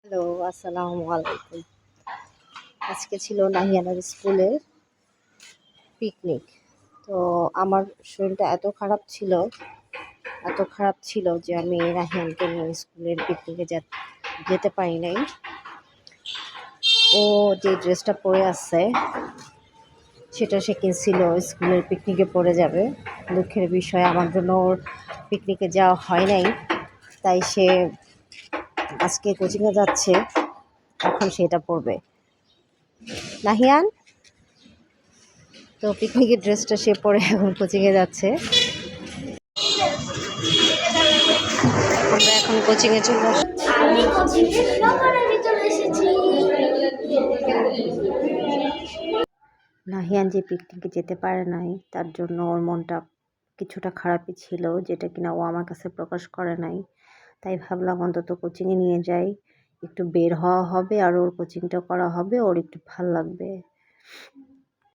Hello, আসসালামু আলাইকুম। আজকে ছিল নাহিয়ানের স্কুলের পিকনিক। তো আমার শরীরটা এত খারাপ ছিল যে আমি নাহিয়ানকে নিয়ে স্কুলের পিকনিকে যেতে পারি নাই। ও যে ড্রেসটা পরে আছে সেটা সে কিনছিল স্কুলের পিকনিকে পরে যাবে। দুঃখের বিষয় আমার জন্য ওর পিকনিকে যাওয়া হয় নাই। তাই সে আজকে কোচিংয়ে যাচ্ছে, এখন সেটা পরবে। নাহিয়ান, তো পিকনিকের ড্রেসটা সে পরে এখন কোচিংয়ে যাচ্ছে। আমরা এখন কোচিংয়ে চলে আসছি। আমি কোচিংয়ে সকালে চলে এসেছি। নাহিয়ান যে পিকনিকে যেতে পারে নাই তার জন্য ওর মনটা কিছুটা খারাপই ছিল, যেটা কিনা ও আমার কাছে প্রকাশ করে নাই। তাই ভাবলাম অন্তত কোচিংয়ে নিয়ে যাই, একটু বের হওয়া হবে আর ওর কোচিংটা করা হবে, ওর একটু ভাল লাগবে।